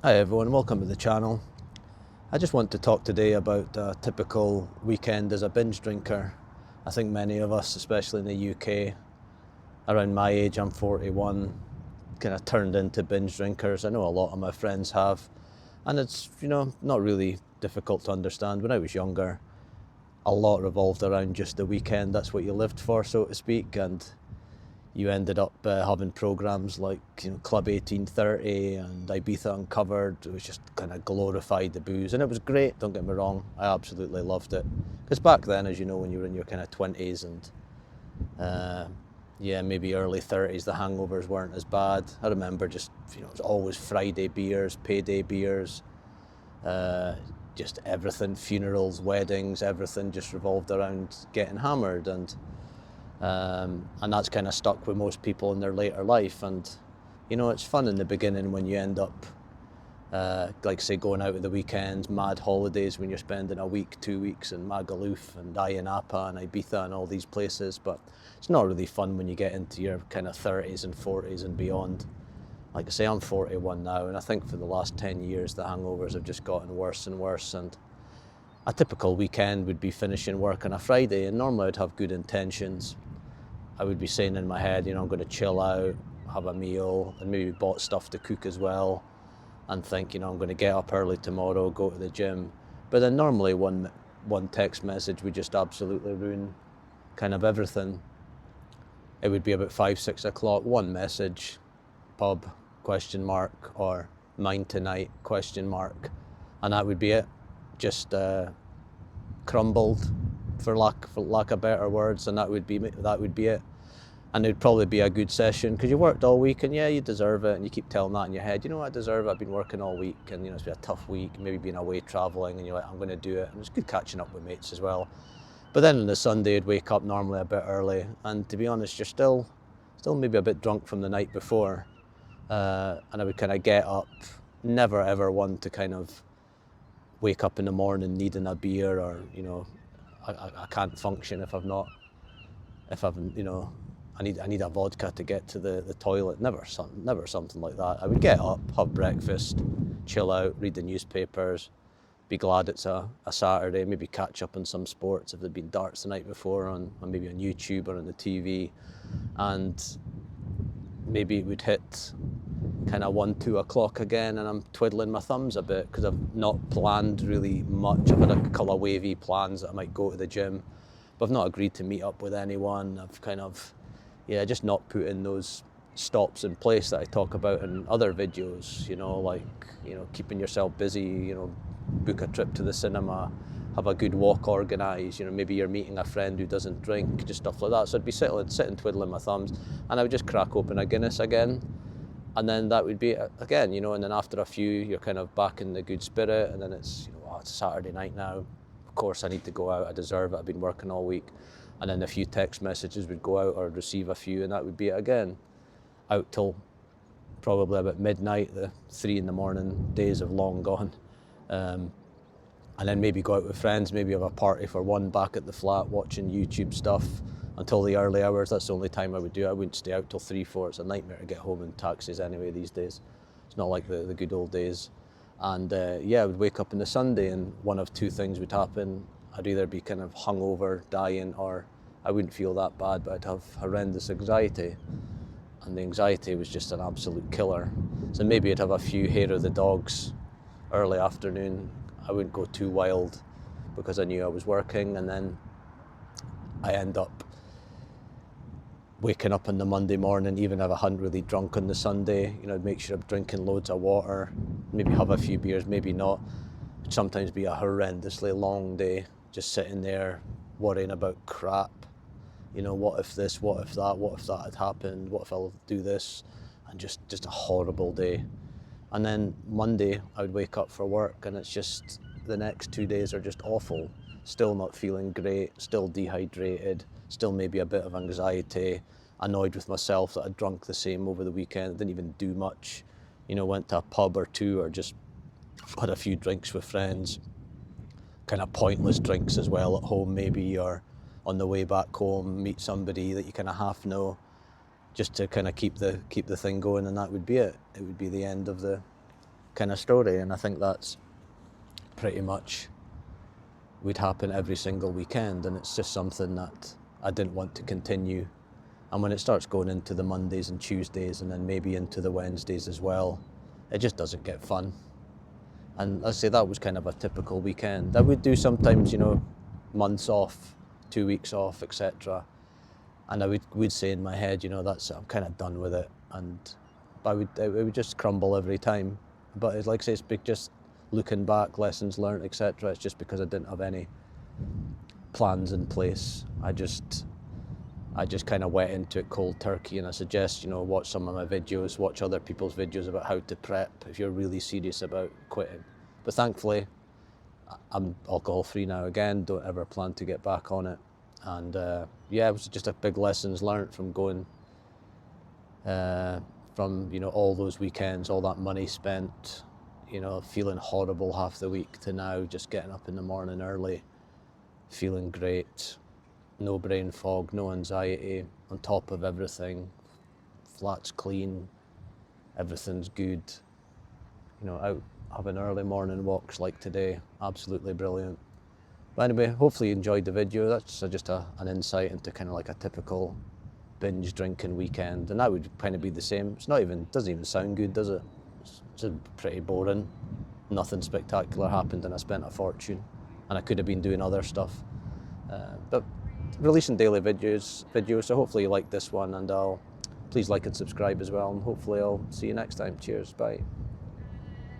Hi everyone, welcome to the channel. I just want to talk today about a typical weekend as a binge drinker. I think many of us, especially in the UK, around my age, I'm 41, kind of turned into binge drinkers. I know a lot of my friends have, and it's, not really difficult to understand. When I was younger, a lot revolved around just the weekend. That's what you lived for, so to speak, and you ended up having programs like Club 1830 and Ibiza Uncovered. It was just kind of glorified the booze, and it was great. Don't get me wrong, I absolutely loved it. Because back then, as you know, when you were in your kind of 20s and maybe early 30s, the hangovers weren't as bad. I remember just it was always Friday beers, payday beers, uh, just everything, funerals, weddings, everything just revolved around getting hammered, and that's kind of stuck with most people in their later life. And it's fun in the beginning when you end up like say going out at the weekends, mad holidays when you're spending a week, 2 weeks in Magaluf and Ayia Napa and Ibiza and all these places, but it's not really fun when you get into your kind of 30s and 40s and beyond. Like I say, I'm 41 now, and I think for the last 10 years the hangovers have just gotten worse and worse. And a typical weekend would be finishing work on a Friday, and normally I'd have good intentions. I would be saying in my head, I'm going to chill out, have a meal, and maybe bought stuff to cook as well, and think, I'm going to get up early tomorrow, go to the gym. But then normally one text message would just absolutely ruin kind of everything. It would be about 5, 6 o'clock, one message, pub, question mark, or mine tonight, question mark, and that would be it. Just crumbled, for lack of better words, and that would be it. And it'd probably be a good session because you worked all week, and yeah, you deserve it, and you keep telling that in your head, I deserve it, I've been working all week, and it's been a tough week, maybe been away travelling, and you're like, I'm going to do it. And it's good catching up with mates as well. But then on the Sunday, I'd wake up normally a bit early, and to be honest, you're still maybe a bit drunk from the night before, and I would kind of get up, never ever one to kind of wake up in the morning needing a beer, or I can't function if I've I need a vodka to get to the toilet. Never something like that. I would get up, have breakfast, chill out, read the newspapers, be glad it's a Saturday, maybe catch up on some sports if there'd been darts the night before on maybe on YouTube or on the TV, and maybe it would hit kind of 1, 2 o'clock again, and I'm twiddling my thumbs a bit because I've not planned really much. I've had a couple of wavy plans that I might go to the gym, but I've not agreed to meet up with anyone. I've kind of, just not put in those stops in place that I talk about in other videos, keeping yourself busy, book a trip to the cinema, have a good walk organised, maybe you're meeting a friend who doesn't drink, just stuff like that. So I'd be sitting twiddling my thumbs, and I would just crack open a Guinness again, and then that would be it again, and then after a few, you're kind of back in the good spirit, and then it's, it's Saturday night now. Of course, I need to go out. I deserve it. I've been working all week. And then a few text messages would go out, or I'd receive a few, and that would be it again. Out till probably about midnight. The 3 a.m. days have long gone. And then maybe go out with friends, maybe have a party for one back at the flat, watching YouTube stuff until the early hours. That's the only time I would do it. I wouldn't stay out till 3, 4. It's a nightmare to get home in taxis anyway these days. It's not like the good old days. And I would wake up on the Sunday, and one of two things would happen. I'd either be kind of hungover, dying, or I wouldn't feel that bad, but I'd have horrendous anxiety. And the anxiety was just an absolute killer. So maybe I'd have a few hair of the dogs early afternoon. I wouldn't go too wild because I knew I was working, and then I end up waking up on the Monday morning, even if I hadn't really drunk on the Sunday, I'd make sure I'm drinking loads of water, maybe have a few beers, maybe not. It'd sometimes be a horrendously long day, just sitting there worrying about crap. What if this, what if that had happened, what if I'll do this, and just a horrible day. And then Monday, I would wake up for work, and it's just, the next 2 days are just awful. Still not feeling great, still dehydrated, still maybe a bit of anxiety, annoyed with myself that I'd drunk the same over the weekend, didn't even do much. Went to a pub or two, or just had a few drinks with friends, kind of pointless drinks as well at home maybe, or on the way back home, meet somebody that you kind of half know, just to kind of keep the thing going, and that would be it. It would be the end of the kind of story, and I think that's pretty much would happen every single weekend, and it's just something that I didn't want to continue. And when it starts going into the Mondays and Tuesdays and then maybe into the Wednesdays as well, it just doesn't get fun. And I say that was kind of a typical weekend. I would do sometimes, months off, 2 weeks off, etc. And would say in my head, that's I'm kind of done with it. And it would just crumble every time. But it's like I say, it's just looking back, lessons learned, etc. It's just because I didn't have any plans in place. I just kind of went into it cold turkey, and I suggest, watch some of my videos, watch other people's videos about how to prep if you're really serious about quitting. But thankfully, I'm alcohol free now again, don't ever plan to get back on it. And it was just a big lessons learned from going, from, all those weekends, all that money spent, feeling horrible half the week, to now just getting up in the morning early, feeling great. No brain fog, no anxiety, on top of everything. Flat's clean, everything's good. Out having early morning walks like today, absolutely brilliant. But anyway, hopefully you enjoyed the video. That's just an insight into kind of like a typical binge drinking weekend, and that would kind of be the same. Doesn't even sound good, does it? It's just pretty boring. Nothing spectacular happened, and I spent a fortune, and I could have been doing other stuff. But releasing daily videos, so hopefully you like this one, and please like and subscribe as well, and hopefully I'll see you next time. Cheers, bye.